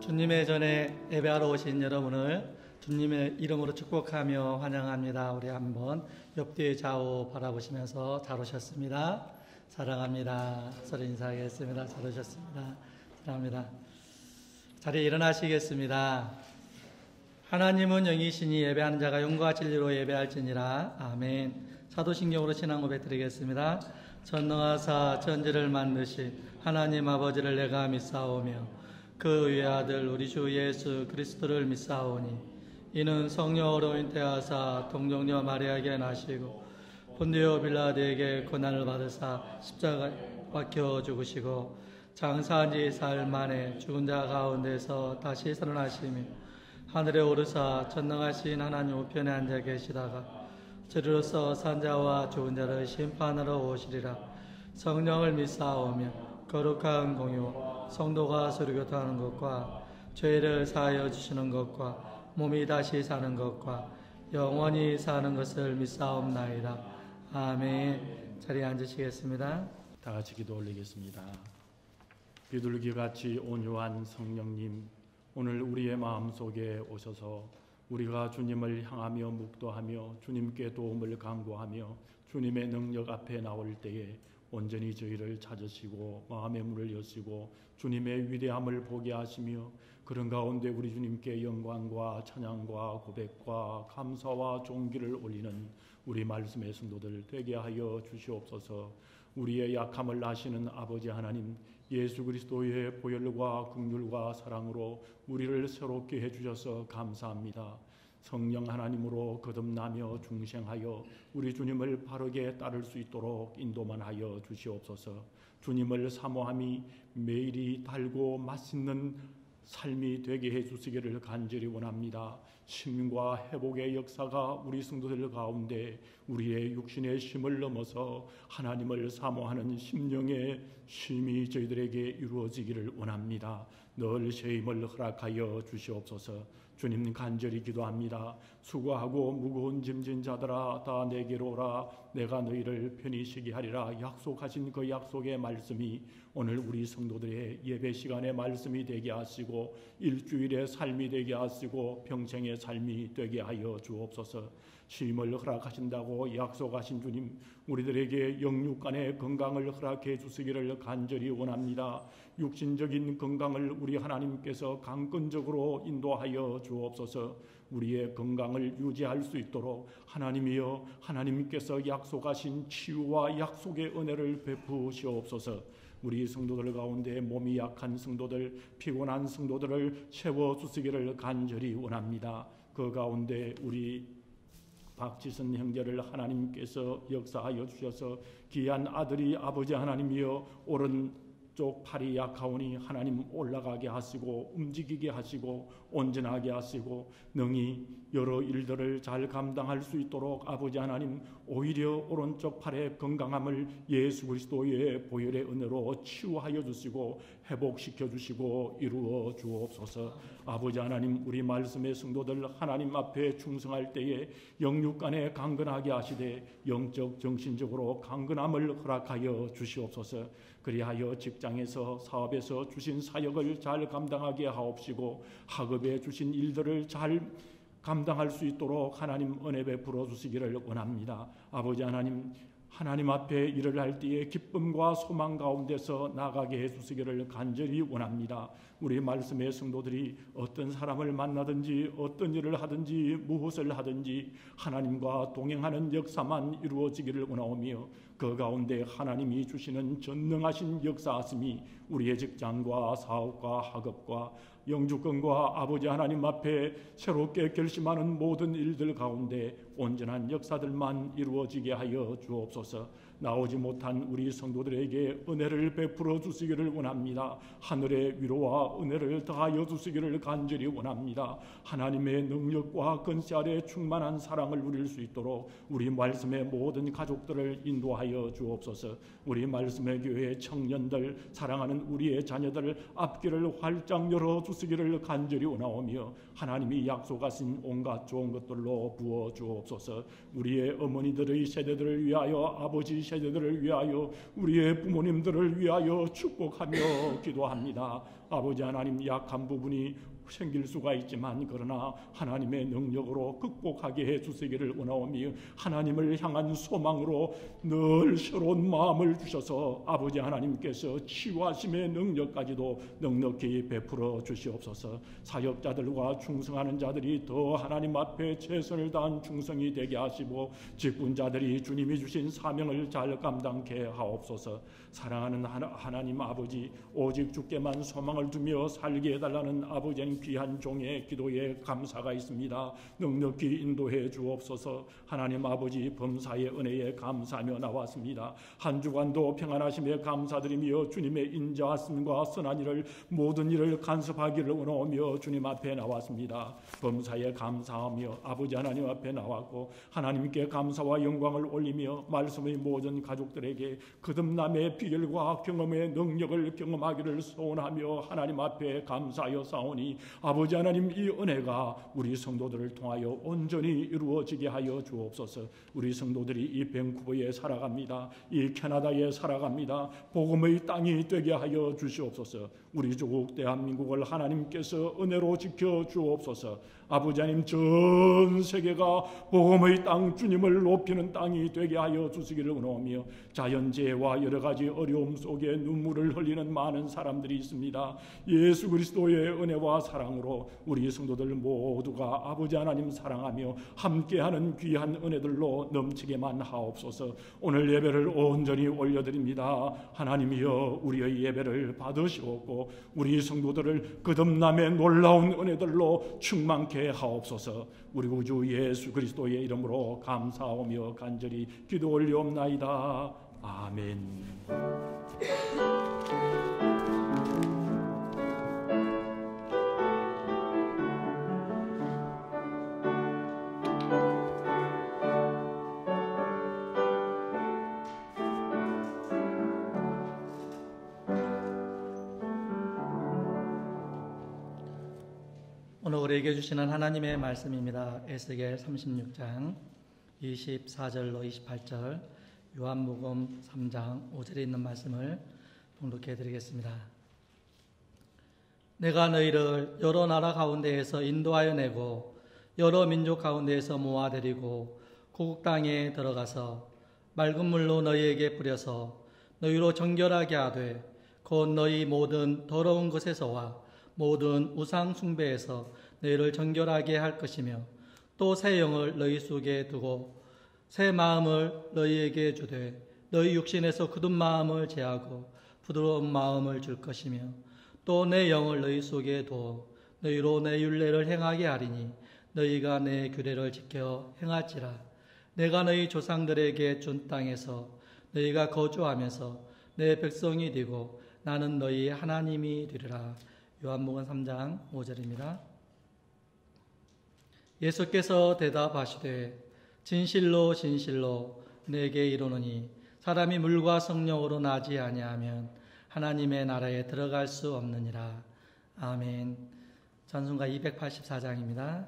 주님의 전에 예배하러 오신 여러분을 주님의 이름으로 축복하며 환영합니다. 우리 한번 옆뒤 좌우 바라보시면서 잘 오셨습니다. 사랑합니다. 서로 인사하겠습니다. 잘 오셨습니다. 사랑합니다. 자리에 일어나시겠습니다. 하나님은 영이시니 예배하는 자가 영과 진리로 예배할지니라. 아멘. 사도신경으로 신앙 고백 드리겠습니다. 전능하사 천지를 만드신 하나님 아버지를 내가 믿사오며 그 외아들 우리 주 예수 그리스도를 믿사오니 이는 성령으로 잉태하사 동정녀 마리아에게 나시고 본디오 빌라도에게 고난을 받으사 십자가에 박혀 죽으시고 장사한 지 사흘 만에 죽은 자 가운데서 다시 살아나시며 하늘에 오르사 전능하신 하나님 우편에 앉아 계시다가 저리로서 산자와 죽은 자를 심판하러 오시리라. 성령을 믿사오며 거룩한 공유 성도가 서로 교통하는 것과 죄를 사하여 주시는 것과 몸이 다시 사는 것과 영원히 사는 것을 믿사옵나이다. 아멘. 자리에 앉으시겠습니다. 다 같이 기도 올리겠습니다. 비둘기같이 온유한 성령님, 오늘 우리의 마음속에 오셔서 우리가 주님을 향하며 묵도하며 주님께 도움을 간구하며 주님의 능력 앞에 나올 때에 온전히 저희를 찾으시고 마음의 문을 여시고 주님의 위대함을 보게 하시며 그런 가운데 우리 주님께 영광과 찬양과 고백과 감사와 존귀를 올리는 우리 말씀의 성도들 되게 하여 주시옵소서. 우리의 약함을 아시는 아버지 하나님, 예수 그리스도의 보혈과 긍휼과 사랑으로 우리를 새롭게 해주셔서 감사합니다. 성령 하나님으로 거듭나며 중생하여 우리 주님을 바르게 따를 수 있도록 인도만 하여 주시옵소서. 주님을 사모함이 매일이 달고 맛있는 삶이 되게 해주시기를 간절히 원합니다. 심과 회복의 역사가 우리 성도들 가운데 우리의 육신의 쉼을 넘어서 하나님을 사모하는 심령의 쉼이 저희들에게 이루어지기를 원합니다. 늘 새 힘을 허락하여 주시옵소서. 주님 간절히 기도합니다. 수고하고 무거운 짐진 자들아 다 내게로 오라. 내가 너희를 편히 쉬게 하리라. 약속하신 그 약속의 말씀이 오늘 우리 성도들의 예배 시간의 말씀이 되게 하시고 일주일의 삶이 되게 하시고 평생의 삶이 되게 하여 주옵소서. 쉼을 허락하신다고 약속하신 주님, 우리들에게 영육간의 건강을 허락해 주시기를 간절히 원합니다. 육신적인 건강을 우리 하나님께서 강건적으로 인도하여 주옵소서. 우리의 건강을 유지할 수 있도록 하나님이여, 하나님께서 약속하신 치유와 약속의 은혜를 베푸시옵소서. 우리 성도들 가운데 몸이 약한 성도들, 피곤한 성도들을 채워주시기를 간절히 원합니다. 그 가운데 우리 박지선 형제를 하나님께서 역사하여 주셔서 귀한 아들이 아버지 하나님이여 오른쪽 팔이 약하오니 하나님 올라가게 하시고 움직이게 하시고 온전하게 하시고 능히 여러 일들을 잘 감당할 수 있도록 아버지 하나님 오히려 오른쪽 팔의 건강함을 예수 그리스도의 보혈의 은혜로 치유하여 주시고 회복시켜 주시고 이루어 주옵소서. 아버지 하나님, 우리 말씀의 성도들 하나님 앞에 충성할 때에 영육간에 강건하게 하시되 영적 정신적으로 강건함을 허락하여 주시옵소서. 그리하여 직장에서 사업에서 주신 사역을 잘 감당하게 하옵시고 학업에 주신 일들을 잘 감당할 수 있도록 하나님 은혜 베풀어 주시기를 원합니다. 아버지 하나님, 하나님 앞에 일을 할 때에 기쁨과 소망 가운데서 나가게 해주시기를 간절히 원합니다. 우리 말씀의 성도들이 어떤 사람을 만나든지 어떤 일을 하든지 무엇을 하든지 하나님과 동행하는 역사만 이루어지기를 원하오며 그 가운데 하나님이 주시는 전능하신 역사하심이 우리의 직장과 사업과 학업과 영주권과 아버지 하나님 앞에 새롭게 결심하는 모든 일들 가운데 온전한 역사들만 이루어지게 하여 주옵소서. 나오지 못한 우리 성도들에게 은혜를 베풀어 주시기를 원합니다. 하늘의 위로와 은혜를 더하여 주시기를 간절히 원합니다. 하나님의 능력과 권세 아래 충만한 사랑을 누릴 수 있도록 우리 말씀의 모든 가족들을 인도하여 주옵소서. 우리 말씀의 교회 청년들, 사랑하는 우리의 자녀들 앞길을 활짝 열어 주시기를 간절히 원하오며 하나님이 약속하신 온갖 좋은 것들로 부어 주옵소서. 우리의 어머니들의 세대들을 위하여, 아버지 세대들을 위하여, 우리의 부모님들을 위하여 축복하며 기도합니다. 아버지 하나님, 약한 부분이 생길 수가 있지만 그러나 하나님의 능력으로 극복하게 해주시기를 원하오며 하나님을 향한 소망으로 늘 새로운 마음을 주셔서 아버지 하나님께서 치유하심의 능력까지도 넉넉히 베풀어 주시옵소서. 사역자들과 충성하는 자들이 더 하나님 앞에 최선을 다한 충성이 되게 하시고 직분자들이 주님이 주신 사명을 잘 감당케 하옵소서. 사랑하는 하나님 아버지, 오직 주께만 소망을 두며 살게 해달라는 아버지의 귀한 종의 기도에 감사가 있습니다. 넉넉히 인도해 주옵소서. 하나님 아버지, 범사의 은혜에 감사하며 나왔습니다. 한 주간도 평안하심에 감사드리며 주님의 인자하심과 선한 일을 모든 일을 간섭하기를 원하며 주님 앞에 나왔습니다. 범사에 감사하며 아버지 하나님 앞에 나왔고 하나님께 감사와 영광을 올리며 말씀의 모든 가족들에게 거듭남의 비결과 경험의 능력을 경험하기를 소원하며 하나님 앞에 감사하여 싸우니 아버지 하나님, 이 은혜가 우리 성도들을 통하여 온전히 이루어지게 하여 주옵소서. 우리 성도들이 이 밴쿠버에 살아갑니다. 이 캐나다에 살아갑니다. 복음의 땅이 되게 하여 주시옵소서. 우리 조국 대한민국을 하나님께서 은혜로 지켜 주옵소서. 아버지 하나님, 전 세계가 복음의 땅, 주님을 높이는 땅이 되게 하여 주시기를 원하며 자연재해와 여러 가지 어려움 속에 눈물을 흘리는 많은 사람들이 있습니다. 예수 그리스도의 은혜와 사랑으로 우리 성도들 모두가 아버지 하나님 사랑하며 함께하는 귀한 은혜들로 넘치게만 하옵소서. 오늘 예배를 온전히 올려드립니다. 하나님이여, 우리의 예배를 받으시옵고 우리 성도들을 거듭남의 놀라운 은혜들로 충만케 하옵소서. 우리 구주 예수 그리스도의 이름으로 감사하며 간절히 기도 올리옵나이다. 아멘. 오늘 우리에게 주시는 하나님의 말씀입니다. 에스겔 36장 24절로 28절, 요한복음 3장 5절에 있는 말씀을 봉독해 드리겠습니다. 내가 너희를 여러 나라 가운데에서 인도하여 내고 여러 민족 가운데에서 모아들이고 고국 땅에 들어가서 맑은 물로 너희에게 뿌려서 너희로 정결하게 하되 곧 너희 모든 더러운 것에서와 모든 우상 숭배에서 너희를 정결하게 할 것이며 또 새 영을 너희 속에 두고 새 마음을 너희에게 주되 너희 육신에서 굳은 마음을 제하고 부드러운 마음을 줄 것이며 또 내 영을 너희 속에 두어 너희로 내 율례를 행하게 하리니 너희가 내 규례를 지켜 행할지라. 내가 너희 조상들에게 준 땅에서 너희가 거주하면서 내 백성이 되고 나는 너희 하나님이 되리라. 요한복음 3장 5절입니다. 예수께서 대답하시되 진실로 진실로 내게 이르노니 사람이 물과 성령으로 나지 아니하면 하나님의 나라에 들어갈 수 없느니라. 아멘. 찬송가 284장입니다.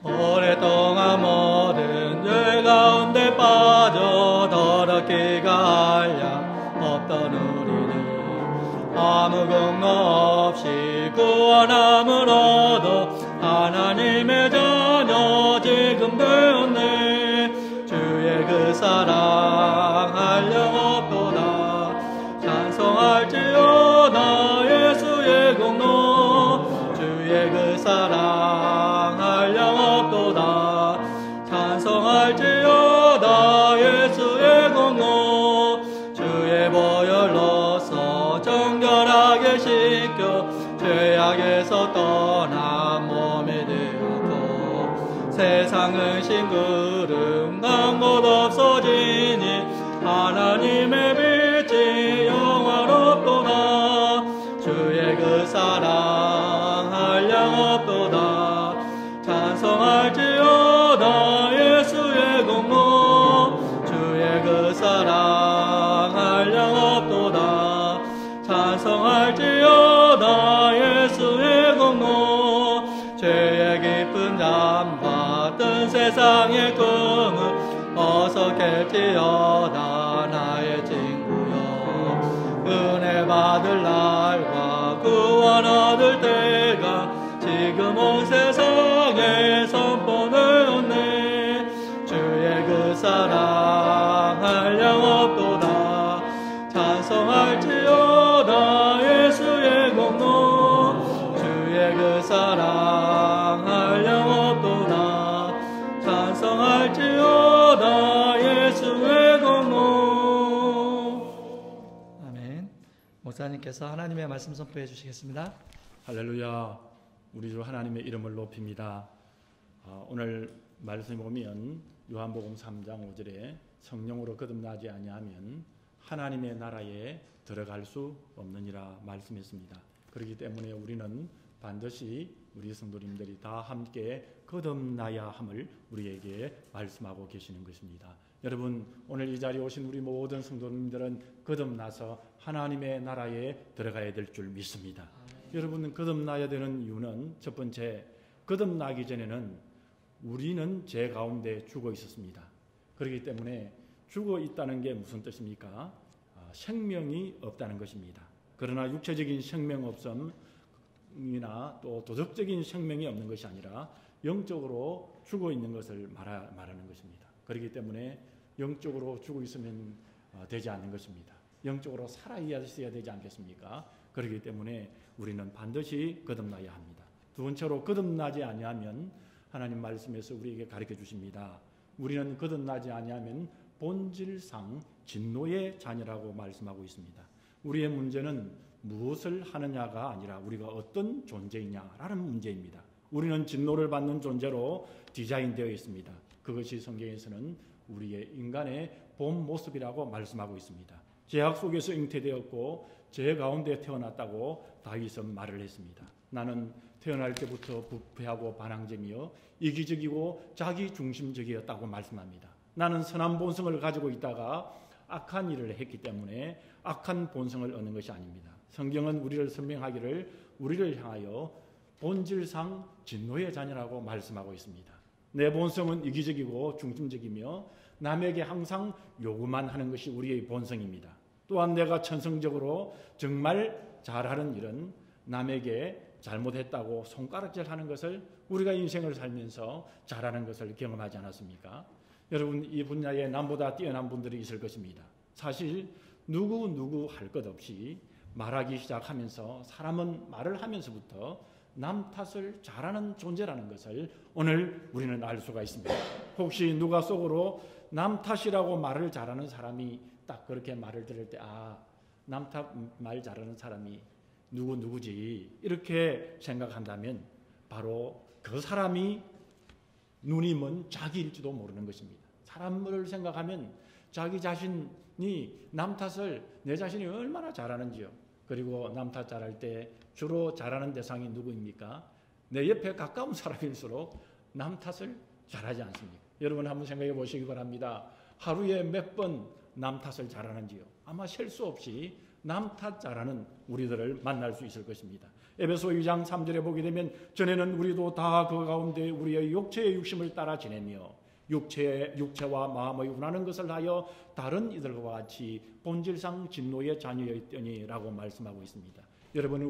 오랫동안 모든 죄 가운데 빠져 더럽게 갈량 없던 우리를 아무 공로 없이 구원함을 얻어 하나님의 자녀 지금 되었네. 주의 그 사랑 한량 없도다. 찬송할지어다 예수의 공로. 주의 그 사랑 한량 없도다. 찬송할지어다 예수의 공로. 주의 보혈로서 정결하게 씻겨 죄악에서 떠난 몸이 되었고 세상은 싱그름 난 곳 없어지니 하나님의 빛이 영화롭도다. 주의 그 사랑 한량 없도다. 찬송할지어다 예수의 공로. 주의 그 사랑 한량 없도다. 찬송할지어다 예수의 공로. 죄의 깊은 잠 받던 세상의 꿈을 어서 깰지어다 나의 친구여. 은혜 받을 날과 구원 얻을 때가 지금 온 세상에 선포되었네. 주의 그 사랑 한량없도다. 찬송할지어다 예수의 공로. 주의 그 사랑 한량없도다. 찬송할지어다 예수의 공로. 아멘. 목사님께서 하나님의 말씀 선포해 주시겠습니다. 할렐루야. 우리 주 하나님의 이름을 높입니다. 오늘 말씀에 보면 요한복음 3장 5절에 성령으로 거듭나지 아니하면 하나님의 나라에 들어갈 수 없느니라 말씀했습니다. 그렇기 때문에 우리는 반드시 우리 성도님들이 다 함께 거듭나야 함을 우리에게 말씀하고 계시는 것입니다. 여러분, 오늘 이 자리에 오신 우리 모든 성도님들은 거듭나서 하나님의 나라에 들어가야 될 줄 믿습니다. 여러분은 거듭나야 되는 이유는 첫 번째, 거듭나기 전에는 우리는 죄 가운데 죽어 있었습니다. 그렇기 때문에 죽어 있다는 게 무슨 뜻입니까? 생명이 없다는 것입니다. 그러나 육체적인 생명 없음이나 또 도덕적인 생명이 없는 것이 아니라 영적으로 죽어 있는 것을 말하는 것입니다. 그렇기 때문에 영적으로 죽어 있으면 되지 않는 것입니다. 영적으로 살아있어야 되지 않겠습니까? 그렇기 때문에 우리는 반드시 거듭나야 합니다. 두 번째로, 거듭나지 아니하면 하나님 말씀에서 우리에게 가르쳐 주십니다. 우리는 거듭나지 아니하면 본질상 진노의 자녀라고 말씀하고 있습니다. 우리의 문제는 무엇을 하느냐가 아니라 우리가 어떤 존재이냐라는 문제입니다. 우리는 진노를 받는 존재로 디자인되어 있습니다. 그것이 성경에서는 우리의 인간의 본 모습이라고 말씀하고 있습니다. 죄악 속에서 잉태되었고 죄 가운데 태어났다고 다윗은 말을 했습니다. 나는 태어날 때부터 부패하고 반항쟁이여 이기적이고 자기중심적이었다고 말씀합니다. 나는 선한 본성을 가지고 있다가 악한 일을 했기 때문에 악한 본성을 얻는 것이 아닙니다. 성경은 우리를 설명하기를 우리를 향하여 본질상 진노의 자녀라고 말씀하고 있습니다. 내 본성은 이기적이고 중심적이며 남에게 항상 요구만 하는 것이 우리의 본성입니다. 또한 내가 천성적으로 정말 잘하는 일은 남에게 잘못했다고 손가락질하는 것을 우리가 인생을 살면서 잘하는 것을 경험하지 않았습니까? 여러분, 이 분야에 남보다 뛰어난 분들이 있을 것입니다. 사실 누구 할 것 없이 말하기 시작하면서 사람은 말을 하면서부터 남 탓을 잘하는 존재라는 것을 오늘 우리는 알 수가 있습니다. 혹시 누가 속으로 남 탓이라고 말을 잘하는 사람이 딱 그렇게 말을 들을 때 남 탓 말 잘하는 사람이 누구지 이렇게 생각한다면 바로 그 사람이 눈이 먼 자기일지도 모르는 것입니다. 사람을 생각하면 자기 자신이 남 탓을 내 자신이 얼마나 잘하는지요. 그리고 남 탓 잘할 때 주로 잘하는 대상이 누구입니까? 내 옆에 가까운 사람일수록 남 탓을 잘하지 않습니까? 여러분 한번 생각해 보시기 바랍니다. 하루에 몇 번 남 탓을 잘하는지요? 아마 셀 수 없이 남 탓 잘하는 우리들을 만날 수 있을 것입니다. 에베소 2장 3절에 보게 되면 전에는 우리도 다 그 가운데 우리의 육체의 육심을 따라 지내며 육체와 마음의 원하는 것을 하여 다른 이들과 같이 본질상 진노의 자녀였더니라고 말씀하고 있습니다. 여러분,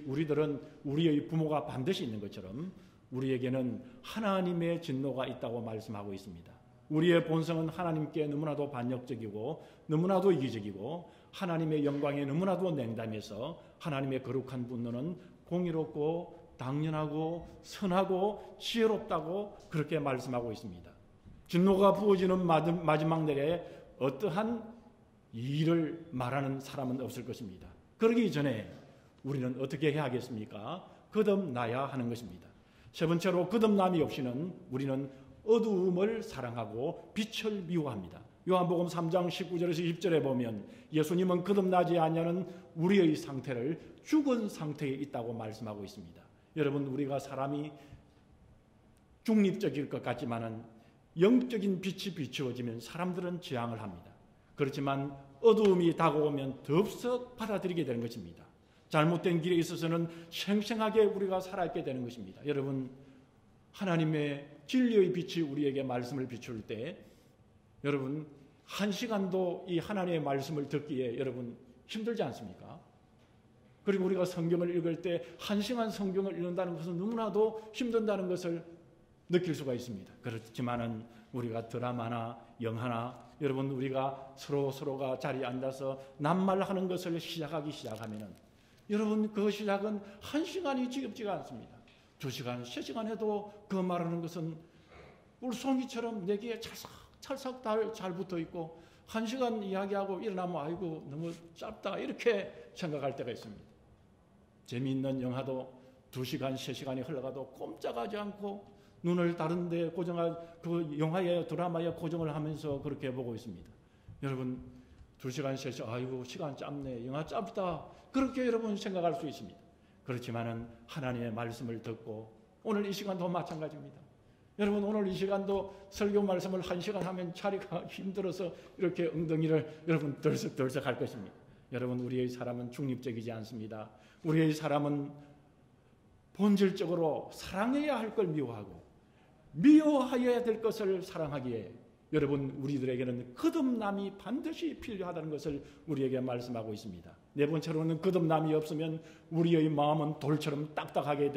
우리들은 우리의 부모가 반드시 있는 것처럼 우리에게는 하나님의 진노가 있다고 말씀하고 있습니다. 우리의 본성은 하나님께 너무나도 반역적이고 너무나도 이기적이고 하나님의 영광에 너무나도 냉담해서 하나님의 거룩한 분노는 공의롭고 당연하고 선하고 지혜롭다고 그렇게 말씀하고 있습니다. 진노가 부어지는 마지막 날에 어떠한 일을 말하는 사람은 없을 것입니다. 그러기 전에 우리는 어떻게 해야 하겠습니까? 거듭나야 하는 것입니다. 세 번째로, 거듭남이 없이는 우리는 어두움을 사랑하고 빛을 미워합니다. 요한복음 3장 19절에서 20절에 보면 예수님은 거듭나지 아니하는 우리의 상태를 죽은 상태에 있다고 말씀하고 있습니다. 여러분, 우리가 사람이 중립적일 것 같지만은 영적인 빛이 비추어지면 사람들은 지향을 합니다. 그렇지만 어두움이 다가오면 덥석 받아들이게 되는 것입니다. 잘못된 길에 있어서는 생생하게 우리가 살아있게 되는 것입니다. 여러분, 하나님의 진리의 빛이 우리에게 말씀을 비출 때 여러분 한 시간도 이 하나님의 말씀을 듣기에 여러분 힘들지 않습니까? 그리고 우리가 성경을 읽을 때 한 시간 성경을 읽는다는 것은 너무나도 힘든다는 것을 느낄 수가 있습니다. 그렇지만은 우리가 드라마나 영화나 여러분 우리가 서로가 자리에 앉아서 낱말하는 것을 시작하면은 여러분 그 시작은 한 시간이 지겹지가 않습니다. 2시간, 3시간 해도 그 말하는 것은 물송이처럼 내기에 찰싹 잘 붙어 있고 1시간 이야기하고 일어나면 아이고 너무 짧다 이렇게 생각할 때가 있습니다. 재미있는 영화도 2시간, 3시간이 흘러가도 꼼짝하지 않고 눈을 다른 데 그 영화에 드라마에 고정을 하면서 그렇게 보고 있습니다. 여러분 2시간, 3시간 아이고 시간 짧네 영화 짧다 그렇게 여러분 생각할 수 있습니다. 그렇지만은 하나님의 말씀을 듣고 오늘 이 시간도 마찬가지입니다. 여러분 오늘 이 시간도 설교 말씀을 1시간 하면 자리가 힘들어서 이렇게 엉덩이를 여러분 덜썩덜썩 할 것입니다. 여러분 우리의 사람은 중립적이지 않습니다. 우리의 사람은 본질적으로 사랑해야 할 걸 미워하고 미워해야 될 것을 사랑하기에 여러분 우리들에게는 거듭남이 반드시 필요하다는 것을 우리에게 말씀하고 있습니다. 네 번째로는 거듭남이 없으면 우리의 마음은 돌처럼 딱딱하게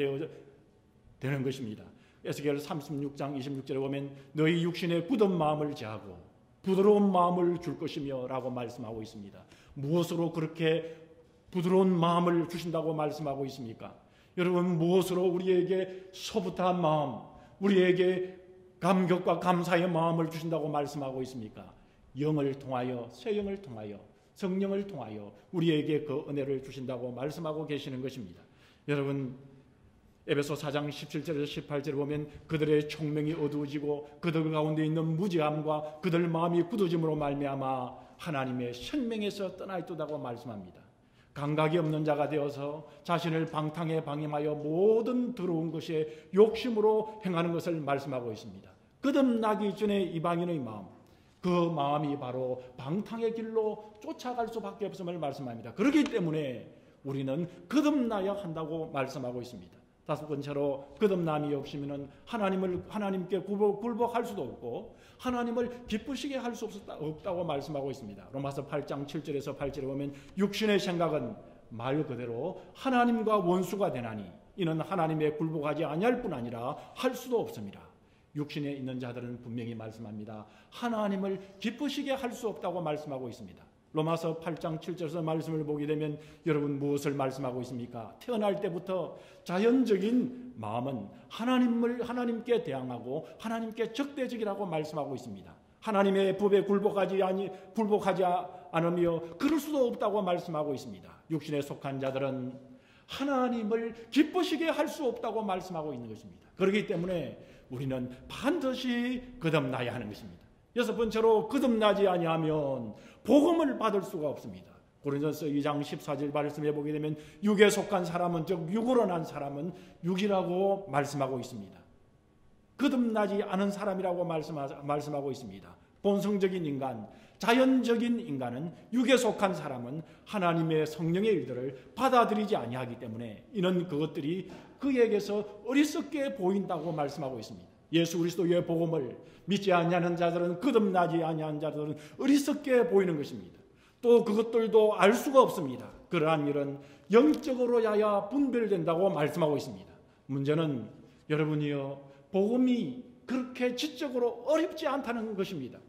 되는 것입니다. 에스겔 36장 26절에 보면 너희 육신에 굳은 마음을 제하고 부드러운 마음을 줄 것이며 라고 말씀하고 있습니다. 무엇으로 그렇게 부드러운 마음을 주신다고 말씀하고 있습니까? 여러분 무엇으로 우리에게 소부탄 마음, 우리에게 감격과 감사의 마음을 주신다고 말씀하고 있습니까? 영을 통하여, 새 영을 통하여, 성령을 통하여 우리에게 그 은혜를 주신다고 말씀하고 계시는 것입니다. 여러분 에베소 4장 17절에서 18절에 보면 그들의 총명이 어두워지고 그들 가운데 있는 무지함과 그들 마음이 굳어짐으로 말미암아 하나님의 생명에서 떠나 있도다고 말씀합니다. 감각이 없는 자가 되어서 자신을 방탕에 방임하여 모든 더러운 것에 욕심으로 행하는 것을 말씀하고 있습니다. 거듭나기 전에 이방인의 마음, 그 마음이 바로 방탕의 길로 쫓아갈 수밖에 없음을 말씀합니다. 그렇기 때문에 우리는 거듭나야 한다고 말씀하고 있습니다. 다섯 번째로 거듭남이 없으면 하나님께 굴복할 수도 없고 하나님을 기쁘시게 할 수 없다고 말씀하고 있습니다. 로마서 8장 7절에서 8절에 보면 육신의 생각은 말 그대로 하나님과 원수가 되나니 이는 하나님에 굴복하지 아니할 뿐 아니라 할 수도 없습니다. 육신에 있는 자들은 분명히 말씀합니다. 하나님을 기쁘시게 할 수 없다고 말씀하고 있습니다. 로마서 8장 7절에서 말씀을 보게 되면 여러분 무엇을 말씀하고 있습니까? 태어날 때부터 자연적인 마음은 하나님께 대항하고 하나님께 적대적이라고 말씀하고 있습니다. 하나님의 법에 굴복하지 않으며 그럴 수도 없다고 말씀하고 있습니다. 육신에 속한 자들은 하나님을 기쁘시게 할 수 없다고 말씀하고 있는 것입니다. 그렇기 때문에 우리는 반드시 거듭나야 하는 것입니다. 여섯 번째로 거듭나지 아니하면 복음을 받을 수가 없습니다. 고린도서 2장 14절 말씀해 보게 되면 육에 속한 사람은 즉 육으로 난 사람은 육이라고 말씀하고 있습니다. 거듭나지 않은 사람이라고 말씀하고 있습니다. 본성적인 인간, 자연적인 인간은 육에 속한 사람은 하나님의 성령의 일들을 받아들이지 아니하기 때문에 이는 그것들이 그에게서 어리석게 보인다고 말씀하고 있습니다. 예수 그리스도의 복음을 믿지 아니하는 자들은 거듭나지 아니하는 자들은 어리석게 보이는 것입니다. 또 그것들도 알 수가 없습니다. 그러한 일은 영적으로야야 분별된다고 말씀하고 있습니다. 문제는 여러분이요 복음이 그렇게 지적으로 어렵지 않다는 것입니다.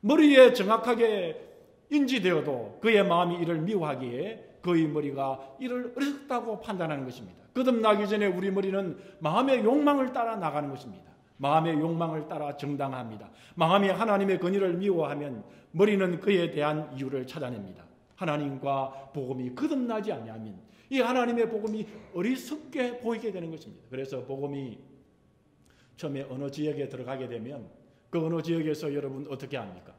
머리에 정확하게 인지되어도 그의 마음이 이를 미워하기에 그의 머리가 이를 어리석다고 판단하는 것입니다. 거듭나기 전에 우리 머리는 마음의 욕망을 따라 나가는 것입니다. 마음의 욕망을 따라 정당합니다. 마음이 하나님의 권위를 미워하면 머리는 그에 대한 이유를 찾아냅니다. 하나님과 복음이 거듭나지 아니하면 이 하나님의 복음이 어리석게 보이게 되는 것입니다. 그래서 복음이 처음에 어느 지역에 들어가게 되면 그 어느 지역에서 여러분 어떻게 합니까?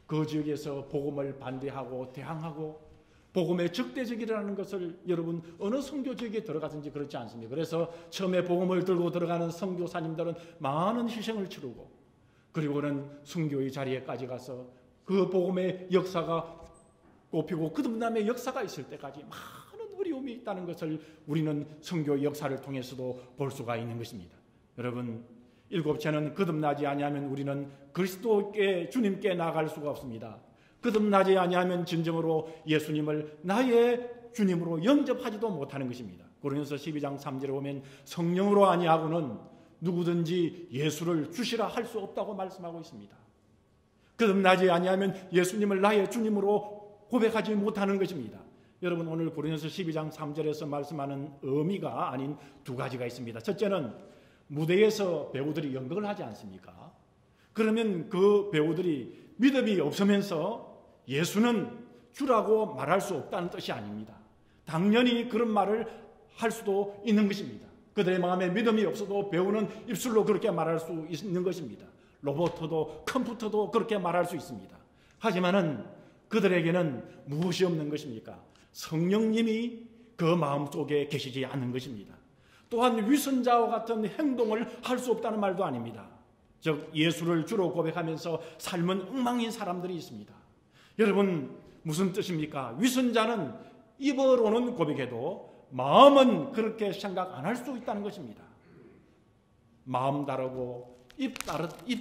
그 지역에서 복음을 반대하고 대항하고 복음의 적대적이라는 것을 여러분 어느 선교 지역에 들어가든지 그렇지 않습니까? 그래서 처음에 복음을 들고 들어가는 선교사님들은 많은 희생을 치르고 그리고는 선교의 자리에까지 가서 그 복음의 역사가 꼽히고 거듭남의 역사가 있을 때까지 많은 두려움이 있다는 것을 우리는 선교 역사를 통해서도 볼 수가 있는 것입니다. 여러분, 일곱째는 거듭나지 아니하면 우리는 그리스도께 주님께 나아갈 수가 없습니다. 거듭나지 아니하면 진정으로 예수님을 나의 주님으로 영접하지도 못하는 것입니다. 고린도서 12장 3절에 보면 성령으로 아니하고는 누구든지 예수를 주시라 할 수 없다고 말씀하고 있습니다. 거듭나지 아니하면 예수님을 나의 주님으로 고백하지 못하는 것입니다. 여러분, 오늘 고린도서 12장 3절에서 말씀하는 의미가 아닌 두 가지가 있습니다. 첫째는 무대에서 배우들이 연극을 하지 않습니까? 그러면 그 배우들이 믿음이 없으면서 예수는 주라고 말할 수 없다는 뜻이 아닙니다. 당연히 그런 말을 할 수도 있는 것입니다. 그들의 마음에 믿음이 없어도 배우는 입술로 그렇게 말할 수 있는 것입니다. 로봇도 컴퓨터도 그렇게 말할 수 있습니다. 하지만은 그들에게는 무엇이 없는 것입니까? 성령님이 그 마음속에 계시지 않는 것입니다. 또한 위선자와 같은 행동을 할 수 없다는 말도 아닙니다. 즉 예수를 주로 고백하면서 삶은 엉망인 사람들이 있습니다. 여러분, 무슨 뜻입니까? 위선자는 입으로는 고백해도 마음은 그렇게 생각 안 할 수 있다는 것입니다. 마음 다르고 입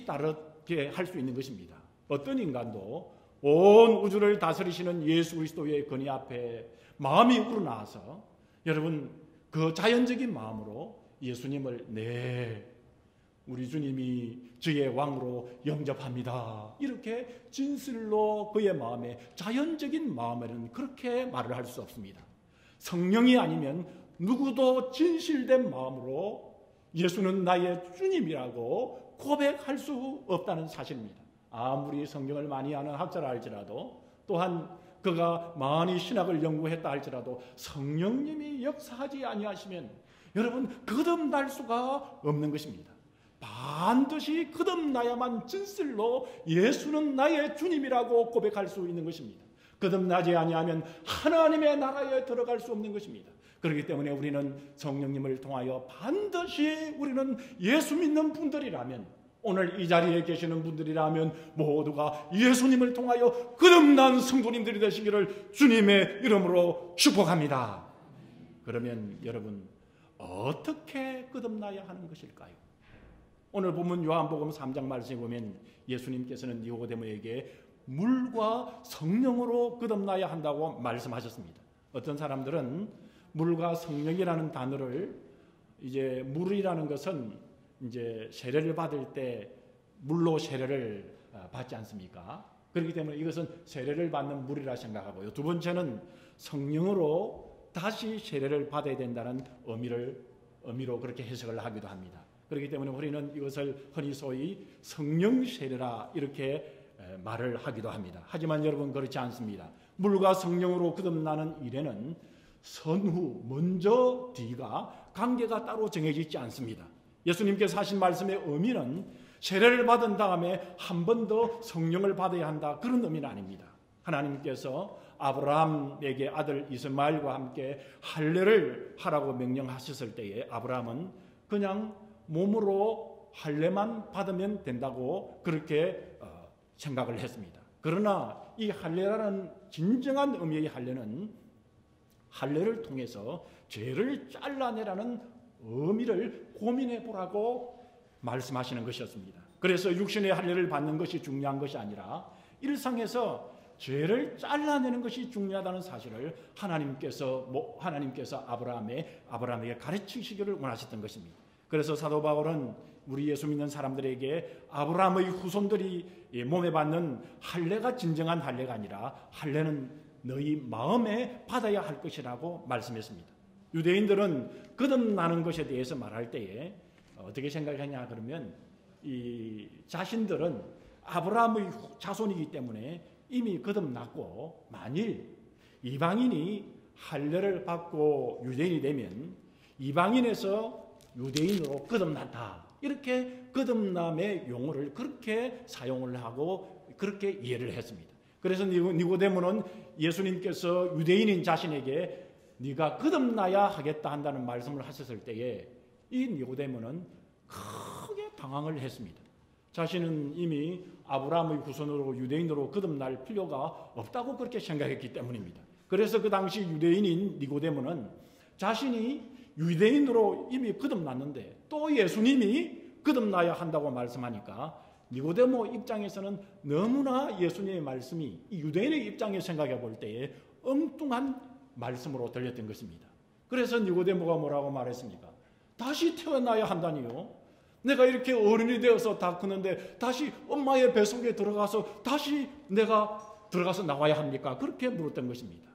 다르게 할 수 있는 것입니다. 어떤 인간도 온 우주를 다스리시는 예수 그리스도의 권위 앞에 마음이 우러나와서 여러분 그 자연적인 마음으로 예수님을 우리 주님이 주의 왕으로 영접합니다. 이렇게 진실로 그의 마음에 자연적인 마음에는 그렇게 말을 할 수 없습니다. 성령이 아니면 누구도 진실된 마음으로 예수는 나의 주님이라고 고백할 수 없다는 사실입니다. 아무리 성경을 많이 아는 학자라 할지라도 또한 그가 많이 신학을 연구했다 할지라도 성령님이 역사하지 아니하시면 여러분 거듭날 수가 없는 것입니다. 반드시 거듭나야만 진실로 예수는 나의 주님이라고 고백할 수 있는 것입니다. 거듭나지 아니하면 하나님의 나라에 들어갈 수 없는 것입니다. 그렇기 때문에 우리는 성령님을 통하여 반드시 우리는 예수 믿는 분들이라면 오늘 이 자리에 계시는 분들이라면 모두가 예수님을 통하여 거듭난 성도님들이 되시기를 주님의 이름으로 축복합니다. 그러면 여러분 어떻게 거듭나야 하는 것일까요? 오늘 보면 요한복음 3장 말씀에 보면 예수님께서는 니고데모에게 물과 성령으로 거듭나야 한다고 말씀하셨습니다. 어떤 사람들은 물과 성령이라는 단어를 이제 물이라는 것은 이제 세례를 받을 때 물로 세례를 받지 않습니까? 그렇기 때문에 이것은 세례를 받는 물이라 생각하고요. 두 번째는 성령으로 다시 세례를 받아야 된다는 의미로 그렇게 해석을 하기도 합니다. 그렇기 때문에 우리는 이것을 흔히 소위 성령 세례라 이렇게 말을 하기도 합니다. 하지만 여러분 그렇지 않습니다. 물과 성령으로 거듭나는 일에는 선후, 먼저, 뒤가 관계가 따로 정해져 있지 않습니다. 예수님께서 하신 말씀의 의미는 세례를 받은 다음에 한 번 더 성령을 받아야 한다 그런 의미는 아닙니다. 하나님께서 아브라함에게 아들 이스마엘과 함께 할례를 하라고 명령하셨을 때에 아브라함은 그냥 몸으로 할례만 받으면 된다고 그렇게 생각을 했습니다. 그러나 이 할례라는 진정한 의미의 할례는 할례를 통해서 죄를 잘라내라는 의미를 고민해 보라고 말씀하시는 것이었습니다. 그래서 육신의 할례를 받는 것이 중요한 것이 아니라 일상에서 죄를 잘라내는 것이 중요하다는 사실을 하나님께서 아브라함에게 가르치시기를 원하셨던 것입니다. 그래서 사도 바울은 우리 예수 믿는 사람들에게 아브라함의 후손들이 몸에 받는 할례가 진정한 할례가 아니라 할례는 너희 마음에 받아야 할 것이라고 말씀했습니다. 유대인들은 거듭나는 것에 대해서 말할 때에 어떻게 생각하냐 그러면 이 자신들은 아브라함의 자손이기 때문에 이미 거듭났고 만일 이방인이 할례를 받고 유대인이 되면 이방인에서 유대인으로 거듭났다. 이렇게 거듭남의 용어를 그렇게 사용을 하고 그렇게 이해를 했습니다. 그래서 니고데모는 예수님께서 유대인인 자신에게 네가 거듭나야 하겠다 한다는 말씀을 하셨을 때에 이 니고데모는 크게 당황을 했습니다. 자신은 이미 아브라함의 후손으로 유대인으로 거듭날 필요가 없다고 그렇게 생각했기 때문입니다. 그래서 그 당시 유대인인 니고데모는 자신이 유대인으로 이미 거듭났는데 또 예수님이 거듭나야 한다고 말씀하니까 니고데모 입장에서는 너무나 예수님의 말씀이 유대인의 입장에서 생각해 볼 때에 엉뚱한 말씀으로 들렸던 것입니다. 그래서 니고데모가 뭐라고 말했습니까? 다시 태어나야 한다니요? 내가 이렇게 어른이 되어서 다 크는데 다시 엄마의 뱃속에 들어가서 다시 내가 들어가서 나와야 합니까? 그렇게 물었던 것입니다.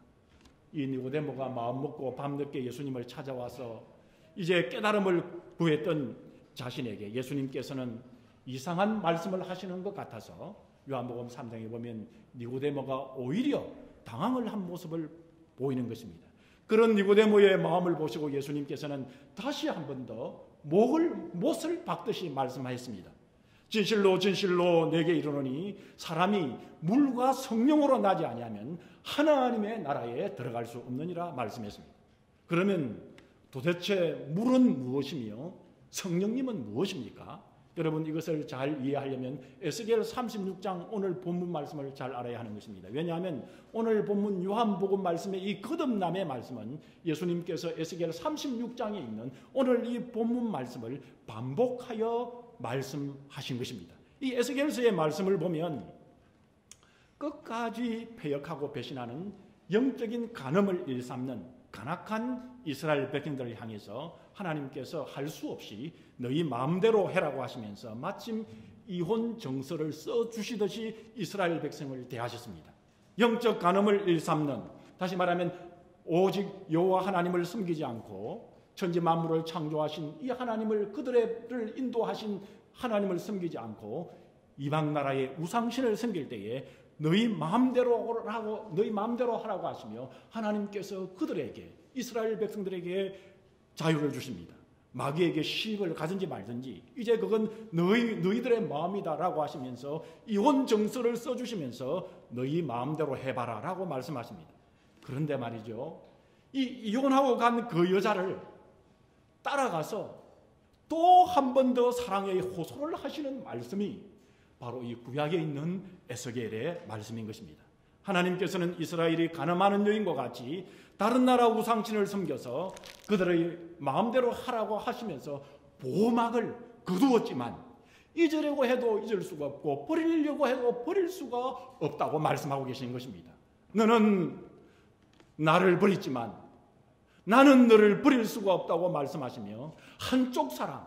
이 니고데모가 마음 먹고 밤늦게 예수님을 찾아와서 이제 깨달음을 구했던 자신에게 예수님께서는 이상한 말씀을 하시는 것 같아서 요한복음 3장에 보면 니고데모가 오히려 당황을 한 모습을 보이는 것입니다. 그런 니고데모의 마음을 보시고 예수님께서는 다시 한 번 더 못을 박듯이 말씀하였습니다. 진실로 진실로 내게 이르노니 사람이 물과 성령으로 나지 아니하면 하나님의 나라에 들어갈 수 없느니라 말씀했습니다. 그러면 도대체 물은 무엇이며 성령님은 무엇입니까? 여러분 이것을 잘 이해하려면 에스겔 36장 오늘 본문 말씀을 잘 알아야 하는 것입니다. 왜냐하면 오늘 본문 요한복음 말씀의 이 거듭남의 말씀은 예수님께서 에스겔 36장에 있는 오늘 이 본문 말씀을 반복하여 말씀하신 것입니다. 이 에스겔서의 말씀을 보면 끝까지 패역하고 배신하는 영적인 간음을 일삼는 간악한 이스라엘 백성들을 향해서 하나님께서 할 수 없이 너희 마음대로 해라고 하시면서 마침 이혼 정서를 써주시듯이 이스라엘 백성을 대하셨습니다. 영적 간음을 일삼는, 다시 말하면 오직 여호와 하나님을 섬기지 않고 천지 만물을 창조하신 이 하나님을, 그들을 인도하신 하나님을 섬기지 않고 이방 나라의 우상신을 섬길 때에 너희 마음대로 하라고 하시며 하나님께서 그들에게, 이스라엘 백성들에게 자유를 주십니다. 마귀에게 시집을 가든지 말든지 이제 그건 너희들의 마음이다라고 하시면서 이혼 정서를 써주시면서 너희 마음대로 해봐라 라고 말씀하십니다. 그런데 말이죠, 이 이혼하고 간 그 여자를 따라가서 또 한 번 더 사랑의 호소를 하시는 말씀이 바로 이 구약에 있는 에스겔의 말씀인 것입니다. 하나님께서는 이스라엘이 가늠하는 여인과 같이 다른 나라 우상신을 섬겨서 그들의 마음대로 하라고 하시면서 보호막을 거두었지만 잊으려고 해도 잊을 수가 없고 버리려고 해도 버릴 수가 없다고 말씀하고 계신 것입니다. 너는 나를 버렸지만 나는 너를 버릴 수가 없다고 말씀하시며 한쪽 사랑,